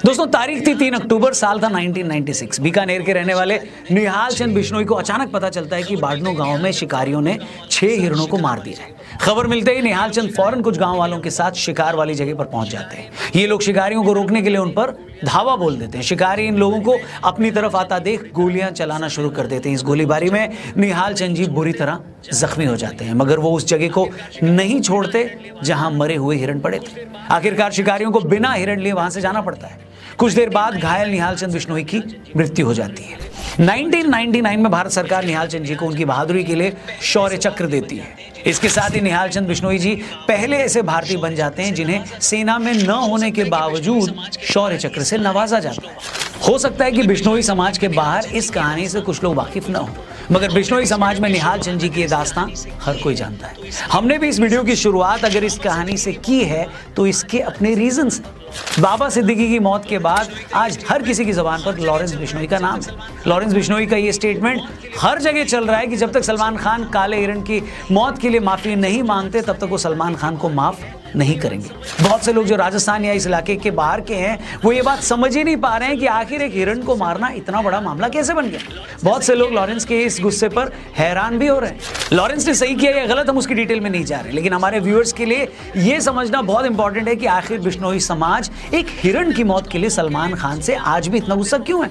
दोस्तों तारीख थी 3 अक्टूबर, साल था 1996। बीकानेर के रहने वाले निहाल चंद बिश्नोई को अचानक पता चलता है कि बाड़नो गांव में शिकारियों ने 6 हिरणों को मार दिया है। खबर मिलते ही निहाल चंद फौरन कुछ गांव वालों के साथ शिकार वाली जगह पर पहुंच जाते हैं। ये लोग शिकारियों को रोकने के लिए उन पर धावा बोल देते हैं। शिकारी इन लोगों को अपनी तरफ आता देख गोलियां चलाना शुरू कर देते हैं। इस गोलीबारी में निहाल चंद जी बुरी तरह जख्मी हो जाते हैं, मगर वो उस जगह को नहीं छोड़ते जहां मरे हुए हिरण पड़े थे। आखिरकार शिकारियों को बिना हिरण लिए वहां से जाना पड़ता है। कुछ देर बाद घायल निहाल चंद बिश्नोई की मृत्यु हो जाती है। 1999 में भारत सरकार निहाल चंद जी को उनकी बहादुरी के लिए शौर्य चक्र देती है। इसके साथ ही निहाल चंद बिश्नोई जी पहले ऐसे भारतीय बन जाते हैं जिन्हें सेना में न होने के बावजूद शौर्य चक्र से नवाजा जाता है। हो सकता है कि बिश्नोई समाज के बाहर इस कहानी से कुछ लोग वाकिफ न हो, मगर बिश्नोई समाज में निहाल चंद जी की दास्तां हर कोई जानता है। हमने भी इस वीडियो की शुरुआत अगर इस कहानी से की है तो इसके अपने रीजंस हैं। बाबा सिद्दीकी की मौत के बाद आज हर किसी की जुबान पर लॉरेंस बिश्नोई का नाम है। लॉरेंस बिश्नोई का ये स्टेटमेंट हर जगह चल रहा है कि जब तक सलमान खान काले हिरण की मौत के लिए माफी नहीं मांगते तब तक वो सलमान खान को माफ नहीं करेंगे। बहुत से लोग जो राजस्थान या इस इलाके के बाहर के हैं वो ये बात समझ ही नहीं पा रहे हैं कि आखिर एक हिरण को मारना इतना बड़ा मामला कैसे बन गया। बहुत से लोग लॉरेंस के इस गुस्से पर हैरान भी हो रहे हैं। लॉरेंस ने सही किया या गलत हम उसकी डिटेल में नहीं जा रहे, लेकिन हमारे व्यूअर्स के लिए यह समझना बहुत इंपॉर्टेंट है कि आखिर बिश्नोई समाज एक हिरण की मौत के लिए सलमान खान से आज भी इतना गुस्सा क्यों है।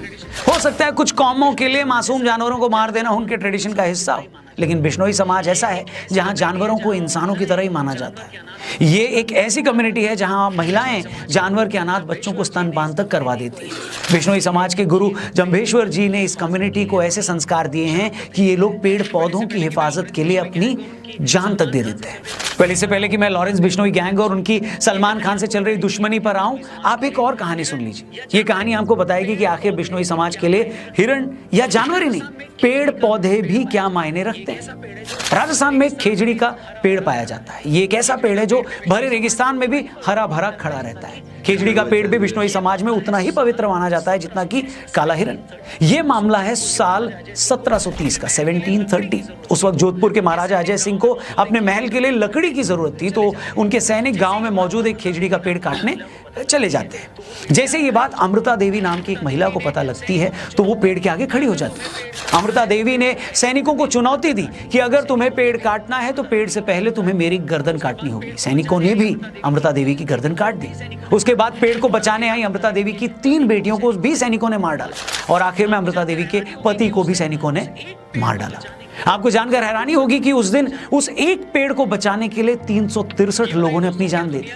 हो सकता है कुछ कौमों के लिए मासूम जानवरों को मार देना उनके ट्रेडिशन का हिस्सा हो, लेकिन बिश्नोई समाज ऐसा है जहां जानवरों को इंसानों की तरह ही माना जाता है। ये एक ऐसी कम्युनिटी है जहां महिलाएं जानवर के अनाथ बच्चों को स्तनपान तक करवा देती हैं। बिश्नोई समाज के गुरु जंभेश्वर जी ने इस कम्युनिटी को ऐसे संस्कार दिए हैं कि ये लोग पेड़ पौधों की हिफाजत के लिए अपनी जान तक दे देते हैं। इससे पहले कि मैं लॉरेंस बिश्नोई गैंग और उनकी सलमान खान से चल रही दुश्मनी पर आऊं, आप एक और कहानी सुन लीजिए। ये कहानी आपको बताएगी कि आखिर बिश्नोई समाज के लिए हिरण या जानवर ही नहीं, पेड़ पौधे भी क्या मायने रखते हैं। राजस्थान में खेजड़ी का पेड़ पाया जाता है। ये एक ऐसा पेड़ है जो भरे रेगिस्तान में भी हरा भरा खड़ा रहता है। खेजड़ी का पेड़ भी बिश्नोई समाज में उतना ही पवित्र माना जाता है जितना कि काला हिरण। यह मामला है साल 1730 का, 1730। उस वक्त जोधपुर के महाराजा अजय सिंह को अपने महल के लिए लकड़ी की जरूरत थी, तो उनके सैनिक गांव में मौजूद एक खेजड़ी का पेड़ काटने चले जाते हैं। जैसे ये बात अमृता देवी नाम की एक महिला को पता लगती है तो वो पेड़ के आगे खड़ी हो जाती है। अमृता देवी ने सैनिकों को चुनौती दी कि अगर तुम्हें पेड़ काटना है तो पेड़ से पहले तुम्हें मेरी गर्दन काटनी होगी। सैनिकों ने भी अमृता देवी की गर्दन काट दी। उसके बाद पेड़ को बचाने आई अमृता देवी की 3 बेटियों को भी सैनिकों ने मार डाला और आखिर में अमृता देवी के पति को भी सैनिकों ने मार डाला। आपको जानकर हैरानी होगी कि उस दिन उस एक पेड़ को बचाने के लिए 363 लोगों ने अपनी जान दे दी।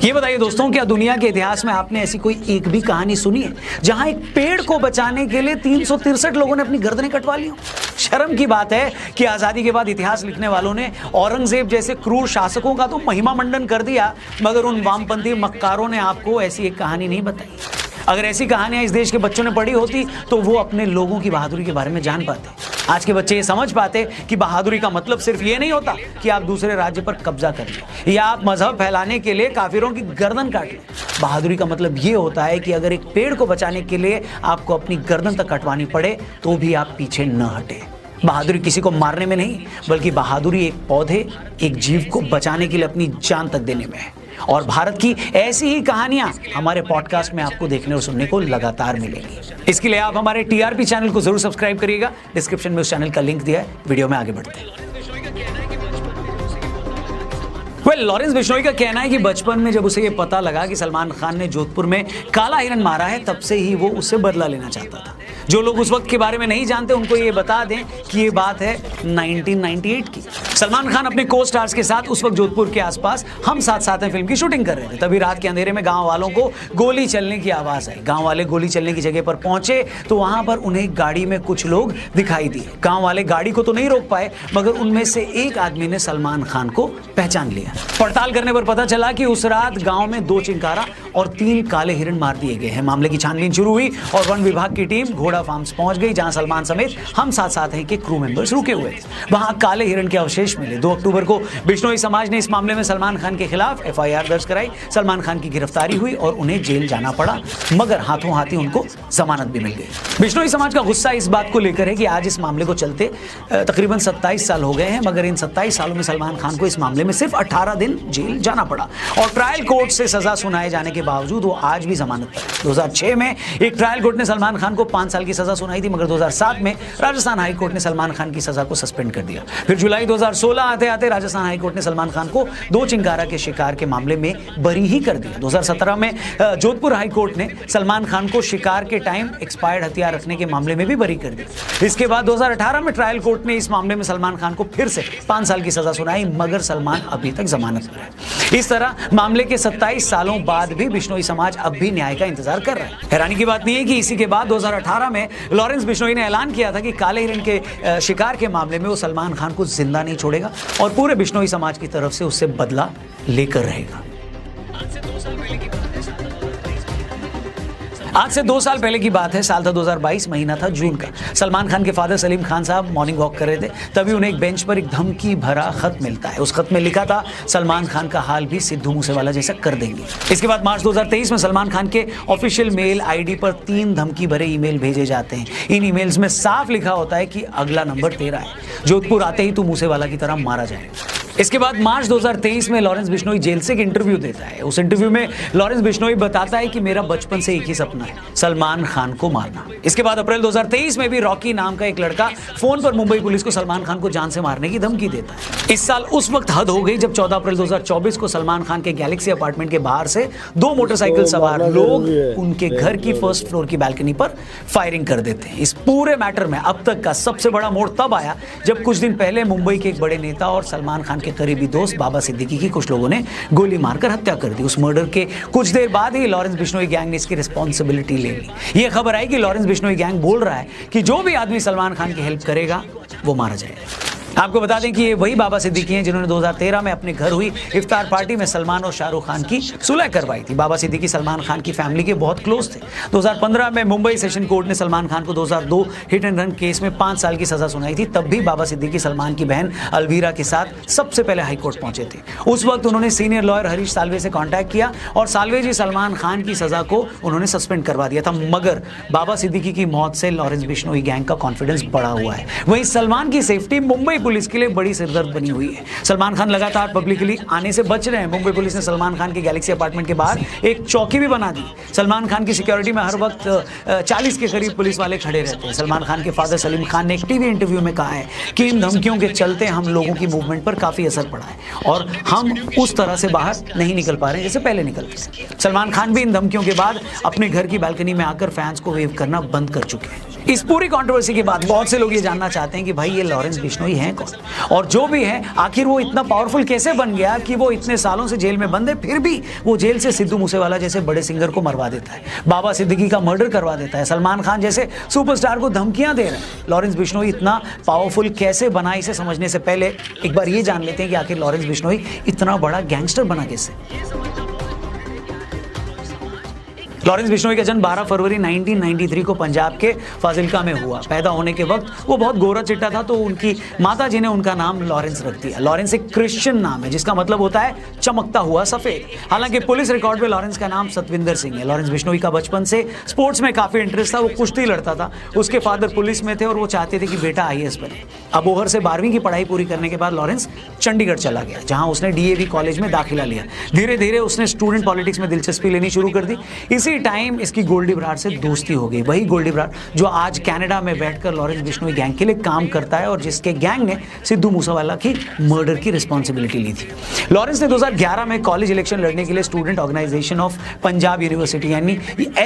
ये बताइए दोस्तों, क्या दुनिया के इतिहास में आपने ऐसी कोई एक भी कहानी सुनी है जहां एक पेड़ को बचाने के लिए 363 लोगों ने अपनी गर्दनें कटवा ली हो? शर्म की बात है कि आजादी के बाद इतिहास लिखने वालों ने औरंगजेब जैसे क्रूर शासकों का तो महिमा मंडन कर दिया, मगर उन वामपंथी मक्कारों ने आपको ऐसी एक कहानी नहीं बताई। अगर ऐसी कहानियां इस देश के बच्चों ने पढ़ी होती तो वो अपने लोगों की बहादुरी के बारे में जान पाते। आज के बच्चे ये समझ पाते कि बहादुरी का मतलब सिर्फ ये नहीं होता कि आप दूसरे राज्य पर कब्जा कर लें या आप मजहब फैलाने के लिए काफिरों की गर्दन काट लें। बहादुरी का मतलब ये होता है कि अगर एक पेड़ को बचाने के लिए आपको अपनी गर्दन तक कटवानी पड़े तो भी आप पीछे न हटे। बहादुरी किसी को मारने में नहीं, बल्कि बहादुरी एक पौधे, एक जीव को बचाने के लिए अपनी जान तक देने में है। और भारत की ऐसी ही कहानियां हमारे पॉडकास्ट में आपको देखने और सुनने को लगातार मिलेंगी। इसके लिए आप हमारे टीआरपी चैनल को जरूर सब्सक्राइब करिएगा। डिस्क्रिप्शन में उस चैनल का लिंक दिया है। वीडियो में आगे बढ़ते हैं। लॉरेंस बिश्नोई का कहना है कि बचपन में जब उसे ये पता लगा कि सलमान खान ने जोधपुर में काला हिरण मारा है, तब से ही वो उससे बदला लेना चाहता था। जो लोग उस वक्त के बारे में नहीं जानते उनको ये बता दें कि ये बात है 1998 की। सलमान खान अपने को स्टार्स के साथ उस वक्त जोधपुर के आसपास हम साथ साथ हैं फिल्म की शूटिंग कर रहे थे। तभी रात के अंधेरे में गांव वालों को गोली चलने की आवाज आई। गांव वाले गोली चलने की जगह पर पहुंचे तो वहां पर उन्हें गाड़ी में कुछ लोग दिखाई दिए। गांव वाले गाड़ी को तो नहीं रोक पाए, मगर उनमें से एक आदमी ने सलमान खान को पहचान लिया। पड़ताल करने पर पता चला कि उस रात गांव में 2 चिंकारा और 3 काले हिरण मार दिए गए हैं। मामले की छानबीन शुरू हुई और वन विभाग की टीम घोड़ा फार्म्स पहुंच गई, जहां सलमान समेत हम साथ साथ हैं के क्रू मेंबर्स रुके हुए थे। वहां काले हिरण के अवशेष मिले। 2 अक्टूबर को बिश्नोई समाज ने इस मामले में सलमान खान के खिलाफ FIR दर्ज कराई। सलमान खान की गिरफ्तारी हुई और उन्हें जेल जाना पड़ा, मगर हाथों हाथी उनको जमानत भी मिल गई। बिश्नोई समाज का गुस्सा इस बात को लेकर है कि आज इस मामले को चलते तकरीबन 27 साल हो गए हैं, मगर इन 27 सालों में सलमान खान को इस मामले में सिर्फ 18 दिन जेल जाना पड़ा और ट्रायल कोर्ट से सजा सुनाए जाने के बावजूद वो आज भी जमानत पर है। 2006 में एक ट्रायल कोर्ट ने सलमान खान को 5 साल की सजा सुनाई थी, मगर 2007 में राजस्थान हाई कोर्ट ने सलमान खान की सजा को सस्पेंड कर दिया। फिर जुलाई 2016 आते आते राजस्थान हाई कोर्ट ने सलमान खान को 2 चिंकारा के शिकार के मामले में बरी ही कर दिया। 2017 में जोधपुर हाई कोर्ट ने सलमान खान को शिकार के टाइम एक्सपायर्ड हथियार रखने के मामले में भी बरी कर दिया। इसके बाद 2018 में ट्रायल कोर्ट ने इस मामले में सलमान खान को फिर से 5 साल की सजा सुनाई, मगर सलमान अभी तक जमानत पर है। इस तरह मामले के 27 सालों बाद भी बिश्नोई समाज अब भी न्याय का इंतजार कर रहा है। हैरानी की बात नहीं है कि इसी के बाद 2018 में लॉरेंस बिश्नोई ने ऐलान किया था कि काले हिरण के शिकार के मामले में वो सलमान खान को जिंदा नहीं छोड़ेगा और पूरे बिश्नोई समाज की तरफ से उससे बदला लेकर रहेगा। आज से 2 साल पहले की बात है। साल था 2022, महीना था जून का। सलमान खान के फादर सलीम खान साहब मॉर्निंग वॉक कर रहे थे, तभी उन्हें एक बेंच पर एक धमकी भरा खत मिलता है। उस खत में लिखा था, सलमान खान का हाल भी सिद्धू मूसेवाला जैसा कर देंगे। इसके बाद मार्च 2023 में सलमान खान के ऑफिशियल मेल आईडी पर 3 धमकी भरे ईमेल भेजे जाते हैं। इन ईमेल्स में साफ लिखा होता है कि अगला नंबर तेरा है, जोधपुर आते ही तू मूसेवाला की तरह मारा जाएगा। इसके बाद मार्च 2023 में लॉरेंस बिश्नोई जेल से एक इंटरव्यू देता है। उस इंटरव्यू में लॉरेंस बिश्नोई बताता है कि मेरा बचपन से एक ही सपना है, सलमान खान को मारना। इसके बाद अप्रैल 2023 में भी रॉकी नाम का एक लड़का फोन पर मुंबई पुलिस को सलमान खान को जान से मारने की धमकी देता है। इस साल उस वक्त हद हो गई जब 14 अप्रैल 2024 को सलमान खान के गैलेक्सी अपार्टमेंट के बाहर से 2 मोटरसाइकिल सवार लोग उनके घर की फर्स्ट फ्लोर की बैल्कनी पर फायरिंग कर देते हैं। इस पूरे मैटर में अब तक का सबसे बड़ा मोड़ तब आया जब कुछ दिन पहले मुंबई के एक बड़े नेता और सलमान खान के करीबी दोस्त बाबा सिद्दीकी की कुछ लोगों ने गोली मारकर हत्या कर दी। उस मर्डर के कुछ देर बाद ही लॉरेंस बिश्नोई गैंग ने इसकी रिस्पॉन्सिबिलिटी ले ली। यह खबर आई कि लॉरेंस बिश्नोई गैंग बोल रहा है कि जो भी आदमी सलमान खान की हेल्प करेगा वो मारा जाएगा। आपको बता दें कि ये वही बाबा सिद्दीकी हैं जिन्होंने 2013 में अपने घर हुई इफ्तार पार्टी में सलमान और शाहरुख खान की सुलह करवाई थी। बाबा सिद्दीकी सलमान खान की फैमिली के बहुत क्लोज थे। 2015 में मुंबई सेशन कोर्ट ने सलमान खान को 2002 हिट एंड रन केस में 5 साल की सजा सुनाई थी। तब भी बाबा सिद्दीकी सलमान की बहन अलवीरा के साथ सबसे पहले हाईकोर्ट पहुंचे थे। उस वक्त उन्होंने सीनियर लॉयर हरीश साल्वे से कॉन्टैक्ट किया और साल्वे जी सलमान खान की सजा को उन्होंने सस्पेंड करवा दिया था, मगर बाबा सिद्दीकी की मौत से लॉरेंस बिश्नोई गैंग का कॉन्फिडेंस बढ़ा हुआ है। वहीं सलमान की सेफ्टी मुंबई पुलिस के लिए बड़ी सिरदर्द बनी हुई है। सलमान खान लगातार पब्लिकली आने से बच रहे हैं। मुंबई पुलिस ने सलमान खान के गैलेक्सी अपार्टमेंट के बाहर एक चौकी भी बना दी। सलमान खान की सिक्योरिटी में हर वक्त 40 के करीब पुलिस वाले खड़े रहते हैं। सलमान खान के फादर सलीम खान ने एक टीवी इंटरव्यू में कहा है कि इन धमकियों के चलते हम लोगों की मूवमेंट पर काफी असर पड़ा है और हम उस तरह से बाहर नहीं निकल पा रहे हैं जैसे पहले निकलते थे। सलमान खान भी इन धमकियों के बाद अपने घर की बालकनी में आकर फैंस को वेव करना बंद कर चुके हैं। इस पूरी कंट्रोवर्सी के बाद बहुत से लोग ये जानना चाहते हैं कि भाई ये लॉरेंस बिश्नोई हैं कौन, और जो भी है आखिर वो इतना पावरफुल कैसे बन गया कि वो इतने सालों से जेल में बंद है, फिर भी वो जेल से सिद्धू मूसेवाला जैसे बड़े सिंगर को मरवा देता है, बाबा सिद्दीकी का मर्डर करवा देता है, सलमान खान जैसे सुपरस्टार को धमकियां दे रहा है। लॉरेंस बिश्नोई इतना पावरफुल कैसे बना, इसे समझने से पहले एक बार ये जान लेते हैं कि आखिर लॉरेंस बिश्नोई इतना बड़ा गैंगस्टर बना कैसे। लॉरेंस बिश्नोई का जन्म 12 फरवरी 1993 को पंजाब के फाजिल्का में हुआ। पैदा होने के वक्त वो बहुत गोरा चिट्टा था, तो उनकी माता जी ने उनका नाम लॉरेंस रख दिया। लॉरेंस एक क्रिश्चियन नाम है जिसका मतलब होता है चमकता हुआ सफेद। हालांकि पुलिस रिकॉर्ड में लॉरेंस का नाम सतविंदर सिंह है। लॉरेंस बिश्नोई का बचपन से स्पोर्ट्स में काफी इंटरेस्ट था। वो कुश्ती लड़ता था। उसके फादर पुलिस में थे और वो चाहते थे कि बेटा IAS बने। अबोहर से 12वीं की पढ़ाई पूरी करने के बाद लॉरेंस चंडीगढ़ चला गया, जहां उसने DAV कॉलेज में दाखिला लिया। धीरे धीरे उसने स्टूडेंट पॉलिटिक्स में दिलचस्पी लेनी शुरू कर दी। इसी टाइम इसकी गोल्डी बराड़ से दोस्ती हो गई। वही गोल्डी बराड़ जो आज कनाडा में बैठकर लॉरेंस बिश्नोई गैंग के लिए काम करता है और जिसके गैंग ने सिद्धू मूसेवाला की मर्डर की रिस्पॉन्सिबिलिटी ली थी। लॉरेंस ने 2011 में कॉलेज इलेक्शन लड़ने के लिए student organisation of Punjab university यानी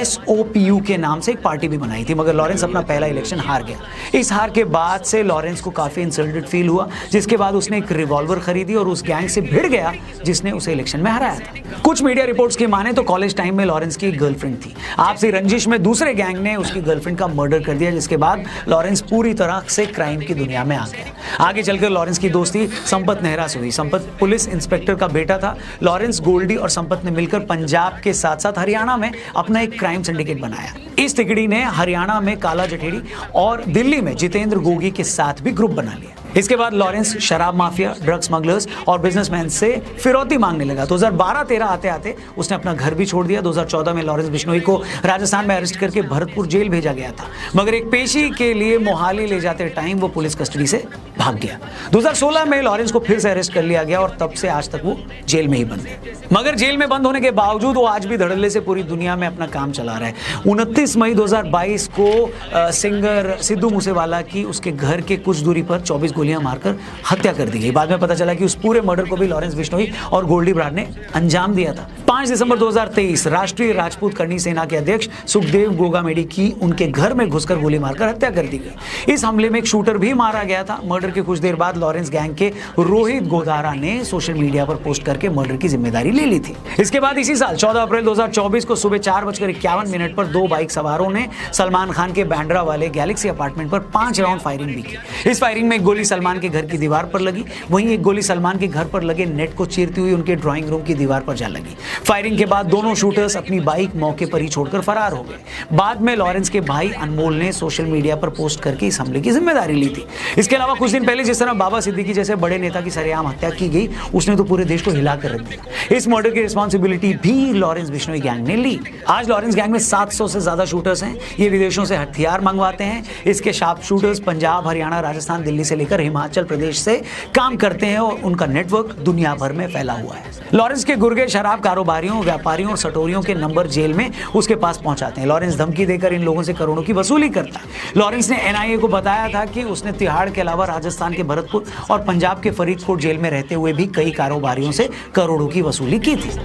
SOPU के नाम से एक पार्टी भी बनाई थी, मगर लॉरेंस अपना पहला इलेक्शन हार गया। इस हार के बाद से लॉरेंस को काफी इंसल्टेड फील हुआ, जिसके बाद उसने एक रिवॉल्वर खरीदी और उस गैंग से भिड़ गया जिसने उसे इलेक्शन में हराया था। कुछ मीडिया रिपोर्ट्स की माने तो कॉलेज टाइम में लॉरेंस की एक गर्लफ्रेंड थी। आपसी रंजिश में दूसरे गैंग ने उसकी गर्लफ्रेंड का मर्डर कर दिया, जिसके बाद लॉरेंस पूरी तरह से क्राइम की दुनिया में आ गया। आगे चलकर लॉरेंस की दोस्ती संपत नेहरा से हुई। संपत पुलिस इंस्पेक्टर का बेटा था। लॉरेंस, गोल्डी और संपत ने मिलकर पंजाब के साथ साथ हरियाणा में अपना एक क्राइम सिंडिकेट बनाया। इस तिकड़ी ने हरियाणा में काला जठेड़ी और दिल्ली में जितेंद्र गोगी के साथ भी ग्रुप बना लिया। इसके बाद लॉरेंस शराब माफिया, ड्रग स्मगलर्स और बिजनेसमैन से फिरौती मांगने लगा। 2012-13 आते आते उसने अपना घर भी छोड़ दिया। 2014 में लॉरेंस बिश्नोई को राजस्थान में अरेस्ट करके भरतपुर जेल भेजा गया था, मगर एक पेशी के लिए मोहाली ले जाते टाइम वो पुलिस कस्टडी से भाग गया। 2016 में लॉरेंस को फिर से अरेस्ट कर लिया गया और तब से आज तक वो जेल में ही बंद है। मगर जेल में बंद होने के बावजूद वो आज भी धड़ल्ले से पूरी दुनिया में अपना काम चला रहा है। 29 मई 2022 को सिंगर सिद्धू मूसेवाला की उसके घर के कुछ दूरी पर 24 गोलियां मारकर हत्या कर दी गई। बाद में पता चला कि उस पूरे मर्डर को भी लॉरेंस बिश्नोई और गोल्डी ब्राड ने अंजाम दिया था। 5 दिसंबर 2023 राष्ट्रीय राजपूत करनी सेना के अध्यक्ष सुखदेव गोगामेडी की उनके घर में घुसकर गोली मारकर हत्या कर दी गई। इस हमले में एक शूटर भी मारा गया था। मर्डर के कुछ देर बाद लॉरेंस गैंग के रोहित गोदारा ने सोशल मीडिया पर पोस्ट करके मर्डर की जिम्मेदारी ले ली थी। इसके बाद इसी साल 14 अप्रैल 2024 को सुबह 4:51 पर 2 बाइक सवारों ने सलमान खान के बैंड्रा वाले गैलेक्सी अपार्टमेंट पर 5 राउंड फायरिंग भी की। इस फायरिंग में एक गोली सलमान के घर की दीवार पर लगी, वहीं एक गोली सलमान के घर पर लगे नेट को चीरती हुई उनके ड्राइंग रूम की दीवार पर जा लगी। फायरिंग के बाद दोनों शूटर्स अपनी बाइक मौके पर ही छोड़कर फरार हो गए। बाद में लॉरेंस के भाई अनमोल ने सोशल मीडिया पर पोस्ट करके इस हमले की जिम्मेदारी ली थी। इसके अलावा कुछ दिन पहले जिस तरह बाबा सिद्दीकी जैसे बड़े नेता की सरेआम हत्या की गई, उसने तो पूरे देश को हिला कर रख दिया। इस मर्डर की रिस्पॉन्सिबिलिटी भी लॉरेंस बिश्नोई गैंग ने ली। आज लॉरेंस गैंग में 700 से ज्यादा शूटर्स हैं। ये विदेशों से हथियार मंगवाते हैं। इसके शार्प शूटर्स पंजाब, हरियाणा, राजस्थान, दिल्ली से लेकर हिमाचल प्रदेश से काम करते हैं और उनका नेटवर्क दुनिया भर में फैला हुआ है। लॉरेंस के गुर्गे शराब कारोबारियों, व्यापारियों और सटोरियों के नंबर जेल में उसके पास पहुंचाते हैं। लॉरेंस धमकी देकर इन लोगों से करोड़ों की वसूली करता है। लॉरेंस ने एनआईए को बताया था कि उसने तिहाड़ के अलावा राजस्थान के भरतपुर और पंजाब के फरीदकोट जेल में रहते हुए भी कई कारोबारियों से करोड़ों की वसूली की थी।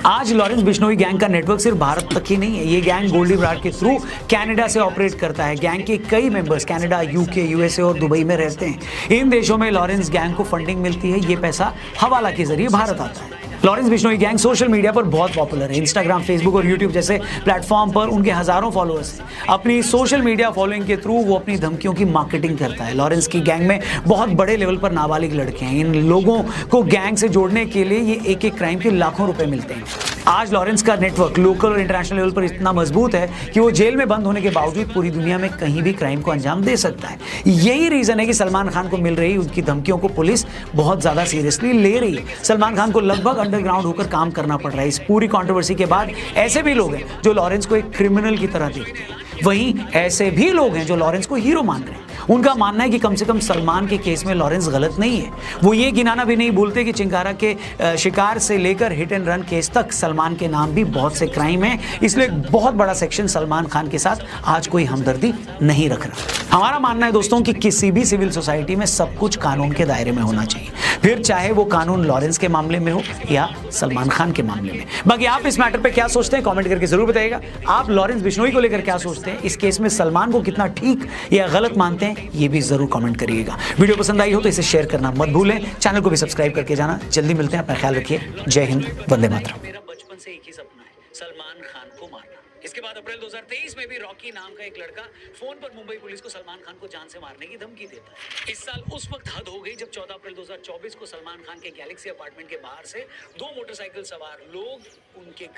आज लॉरेंस बिश्नोई गैंग का नेटवर्क सिर्फ भारत तक ही नहीं है। ये गैंग गोल्डी ब्राड के थ्रू कनाडा से ऑपरेट करता है। गैंग के कई मेंबर्स कनाडा, यूके, यूएसए और दुबई में रहते हैं। इन देशों में लॉरेंस गैंग को फंडिंग मिलती है। ये पैसा हवाला के जरिए भारत आता है। Lawrence Bishnoi gang social media पर बहुत पॉपुलर है। इंस्टाग्राम, फेसबुक और यूट्यूब जैसे प्लेटफॉर्म पर उनके हजारों फॉलोअर्स हैं। अपनी सोशल मीडिया फॉलोइंग के थ्रू वो अपनी धमकियों की मार्केटिंग करता है। लॉरेंस की गैंग में बहुत बड़े लेवल पर नाबालिग लड़के हैं। इन लोगों को गैंग से जोड़ने के लिए ये एक क्राइम के लाखों रुपए मिलते हैं। आज लॉरेंस का नेटवर्क लोकल और इंटरनेशनल लेवल पर इतना मजबूत है कि वो जेल में बंद होने के बावजूद पूरी दुनिया में कहीं भी क्राइम को अंजाम दे सकता है। यही रीजन है कि सलमान खान को मिल रही उनकी धमकियों को पुलिस बहुत ज्यादा सीरियसली ले रही है। सलमान खान को लगभग अंडरग्राउंड होकर काम करना पड़ रहा है। इस पूरी कंट्रोवर्सी के बाद ऐसे भी लोग हैं जो लॉरेंस को एक क्रिमिनल की तरह देखते हैं, वहीं ऐसे भी लोग हैं जो लॉरेंस को हीरो मान रहे हैं। उनका मानना है कि कम से कम सलमान के केस में लॉरेंस गलत नहीं है। वो ये गिनाना भी नहीं भूलते कि चिंकारा के शिकार से लेकर हिट एंड रन केस तक सलमान के नाम भी बहुत से क्राइम है। इसलिए एक बहुत बड़ा सेक्शन सलमान खान के साथ आज कोई हमदर्दी नहीं रख रहा। हमारा मानना है दोस्तों कि किसी भी सिविल सोसाइटी में सब कुछ कानून के दायरे में होना चाहिए, फिर चाहे वो कानून लॉरेंस के मामले में हो या सलमान खान के मामले में। बाकी आप इस मैटर पे क्या सोचते हैं कमेंट करके जरूर बताइएगा। आप लॉरेंस बिश्नोई को लेकर क्या सोचते हैं, इस केस में सलमान को कितना ठीक या गलत मानते हैं, ये भी जरूर कमेंट करिएगा। वीडियो पसंद आई हो तो इसे शेयर करना मत भूलें। चैनल को भी सब्सक्राइब करके जाना। जल्दी मिलते हैं, अपना ख्याल रखिए। जय हिंद, वंदे मातरम। मेरा बचपन से एक ही सपना है, सलमान खान को मारना। इसके बाद अप्रैल 2023 में भी रॉकी नाम का एक लड़का फोन पर मुंबई पुलिस को सलमान खान को जान से मारने की धमकी देता है। इस साल उस वक्त हद हो गई जब 14 अप्रैल 2024 को सलमान खान के गैलेक्सी अपार्टमेंट के बाहर से 2 मोटरसाइकिल सवार लोग उनके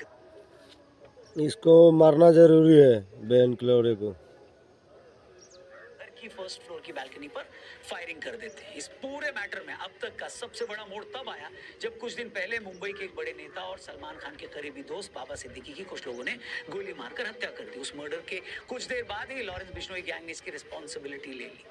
इसको मारना जरूरी है बैन क्लोरे को। घर की फर्स्ट फ्लोर की बालकनी पर फायरिंग कर देते हैं। इस पूरे मैटर में अब तक का सबसे बड़ा मोड़ तब आया जब कुछ दिन पहले मुंबई के एक बड़े नेता और सलमान खान के करीबी दोस्त बाबा सिद्दीकी की कुछ लोगों ने गोली मारकर हत्या कर दी। उस मर्डर के कुछ देर बाद ही लॉरेंस बिश्नोई गैंग ने इसकी रिस्पॉन्सिबिलिटी ले ली।